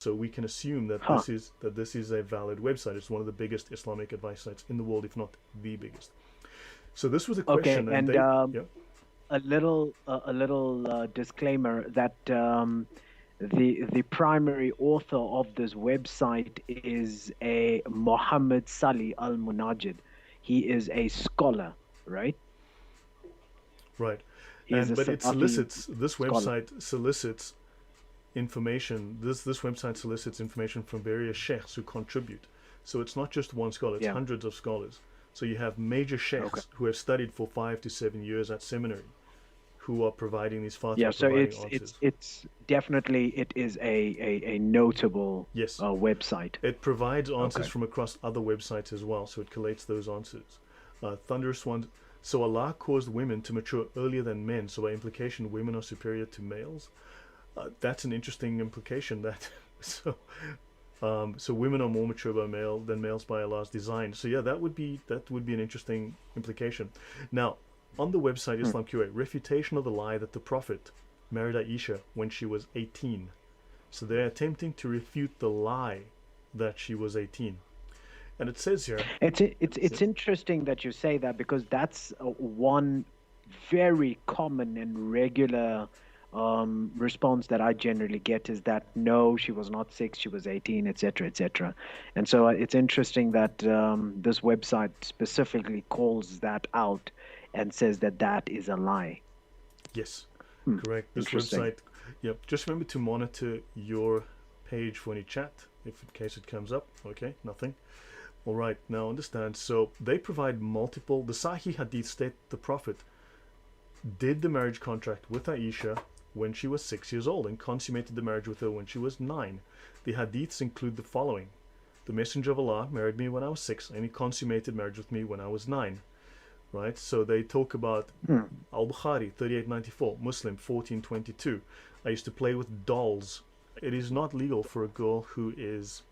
So we can assume that Huh. this is a valid website. It's one of the biggest Islamic advice sites in the world, if not the biggest. So this was a Okay, question, and and they, yeah, a little disclaimer that the primary author of this website is a Mohammed Salih Al Munajid. He is a scholar, right? right, He is and a but it Salafi solicits, this scholar. website solicits information. This website solicits information from various sheikhs who contribute. So it's not just one scholar; it's Yeah. hundreds of scholars. So you have major Okay. sheikhs who have studied for 5 to 7 years at seminary, who are providing these Yeah. fatwa, So providing it's answers. it's definitely it is a notable Yes, website. it provides answers Okay. from across other websites as well, so it collates those answers. Thunderous One. So Allah caused women to mature earlier than men, so by implication, women are superior to males. That's an interesting implication. That so so women are more mature by male than males by Allah's design. So yeah, that would be an interesting implication. Now, on the website Hmm. IslamQA, refutation of the lie that the Prophet married Aisha when she was 18. So they're attempting to refute the lie that she was 18. And it says here, It's interesting that you say that because that's one very common and regular response that I generally get is that no, she was not six, she was 18, etc., etc. And so it's interesting that this website specifically calls that out and says that that is a lie. yes, Hmm. correct. This Interesting. website, yep. Just remember to monitor your page for any chat, if in case it comes up. Okay, nothing. All right, now understand. So they provide multiple. The Sahih Hadith state the Prophet did the marriage contract with Aisha when she was 6 years old and consummated the marriage with her when she was 9. The Hadiths include the following: the Messenger of Allah married me when I was 6, and he consummated marriage with me when I was 9. Right? So they talk about Hmm. Al Bukhari 3894, Muslim 1422. I used to play with dolls. It is not legal for a girl who is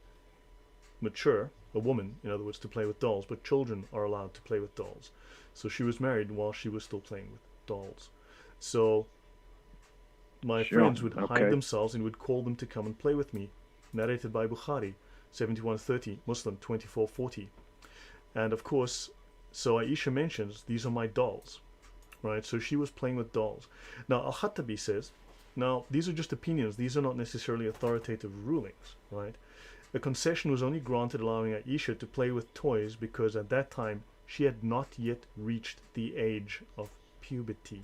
mature, a woman, in other words, to play with dolls, but children are allowed to play with dolls. So she was married while she was still playing with dolls. So my Sure. friends would hide Okay. themselves and would call them to come and play with me. Narrated by Bukhari, 7130, Muslim 2440. And of course, so Aisha mentions, these are my dolls, right? So she was playing with dolls. Now, Al Khattabi says, now these are just opinions, these are not necessarily authoritative rulings, right? The concession was only granted allowing Aisha to play with toys because at that time she had not yet reached the age of puberty.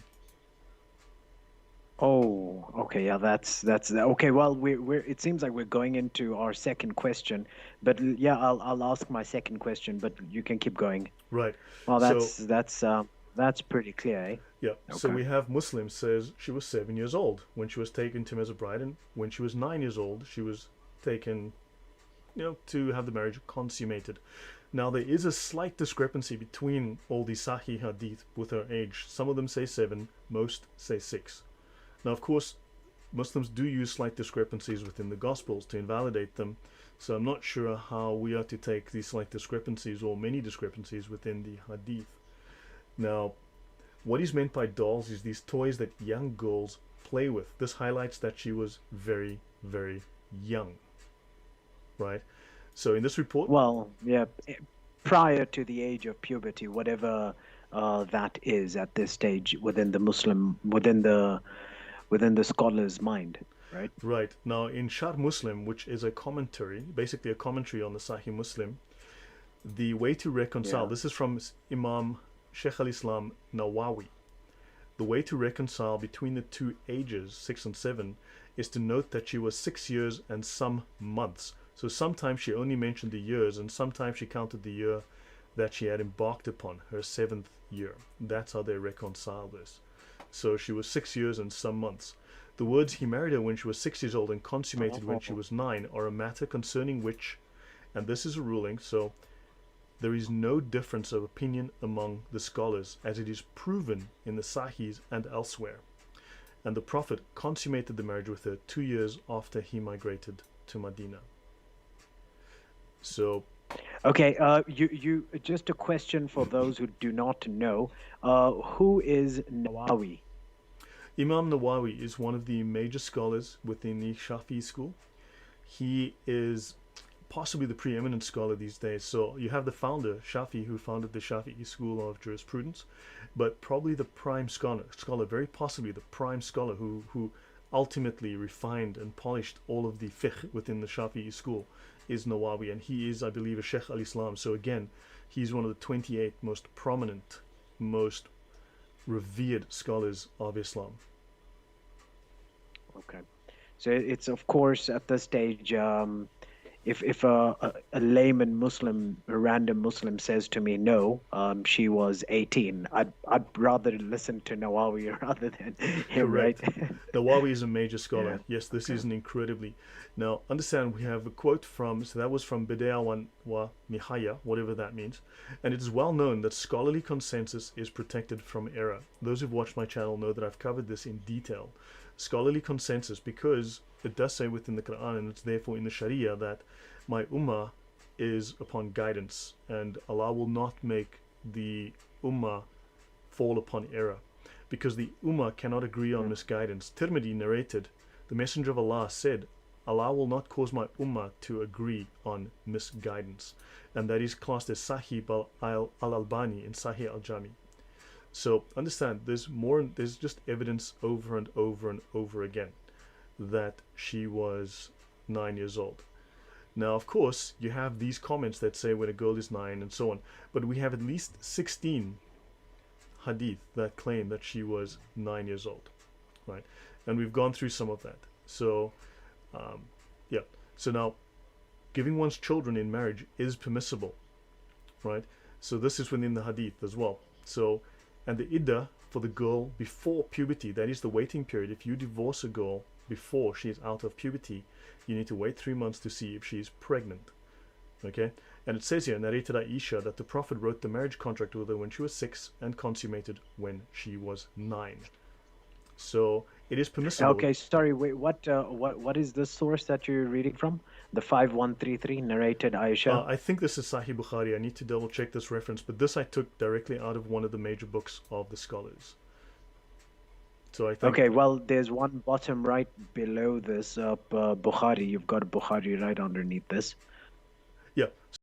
Oh, okay. Yeah, that's okay. Well, we're it seems like we're going into our second question, but yeah, I'll ask my second question, but you can keep going. Right. Well, So, that's pretty clear, eh? yeah. So Okay. we have Muslim says she was 7 years old when she was taken to him as a bride, and when she was 9 years old, she was taken, to have the marriage consummated. Now there is a slight discrepancy between all the Sahih Hadith with her age. Some of them say 7, most say 6. Now, of course, Muslims do use slight discrepancies within the Gospels to invalidate them, so I'm not sure how we are to take these slight discrepancies or many discrepancies within the Hadith. Now, what is meant by dolls is these toys that young girls play with. This highlights that she was very, very young, right? So in this report, Well, yeah, prior to the age of puberty, whatever that is at this stage within the within the scholar's mind, right? right now in Shar Muslim, which is a commentary, basically a commentary on the Sahih Muslim, the way to reconcile, Yeah. this is from Imam Sheikh al Islam Nawawi. The way to reconcile between the two ages, 6 and 7, is to note that she was 6 years and some months. So sometimes she only mentioned the years, and sometimes she counted the year that she had embarked upon, her seventh year. That's how they reconcile this. So she was 6 years and some months. The words he married her when she was 6 years old and consummated when she Oh. was 9 are a matter concerning which, and this is a ruling, so there is no difference of opinion among the scholars, as it is proven in the Sahihs and elsewhere. And the Prophet consummated the marriage with her 2 years after he migrated to Medina. So, Okay, you just a question for those who do not know. Who is Nawawi? Imam Nawawi is one of the major scholars within the Shafi school. He is possibly the preeminent scholar these days. So you have the founder, Shafi, who founded the Shafi'i school of jurisprudence, but probably the prime scholar, very possibly the prime scholar who ultimately refined and polished all of the fiqh within the Shafi'i school is Nawawi, and he is, I believe, a Sheikh al-Islam. So again, he's one of the 28 most prominent, most revered scholars of Islam. Okay. So it's of course at this stage, if a layman Muslim, a random Muslim says to me, no, she was 18, I'd rather listen to Nawawi rather than him, right? Correct. Nawawi is a major scholar. Yeah. Yes, this Okay. is an incredibly. Now, understand, we have a quote from, so that was from Bidaya wa Nihaya, whatever that means. And it is well known that scholarly consensus is protected from error. Those who've watched my channel know that I've covered this in detail. Scholarly consensus, because it does say within the Quran, and it's therefore in the Sharia, that my ummah is upon guidance, and Allah will not make the ummah fall upon error, because the ummah cannot agree on misguidance. Tirmidhi narrated, the Messenger of Allah said, Allah will not cause my ummah to agree on misguidance. And that is classed as Sahih al-Albani in Sahih al-Jami. So understand, there's just evidence over and over and over again that she was 9 years old. Now, of course, you have these comments that say when a girl is 9 and so on, but we have at least 16 hadith that claim that she was 9 years old, right? And we've gone through some of that. So, yeah. So now, giving one's children in marriage is permissible, right? So this is within the hadith as well. So, and the iddah for the girl before puberty, that is the waiting period. If you divorce a girl before she is out of puberty, you need to wait 3 months to see if she is pregnant. Okay? And it says here, narrated Aisha, that the Prophet wrote the marriage contract with her when she was 6 and consummated when she was 9. So it is permissible. Okay, sorry, wait, what is the source that you're reading from? The 5133 narrated Aisha? I think this is Sahih Bukhari. I need to double check this reference, but this I took directly out of one of the major books of the scholars. So I think. Okay, well, there's one bottom right below this Bukhari. You've got Bukhari right underneath this.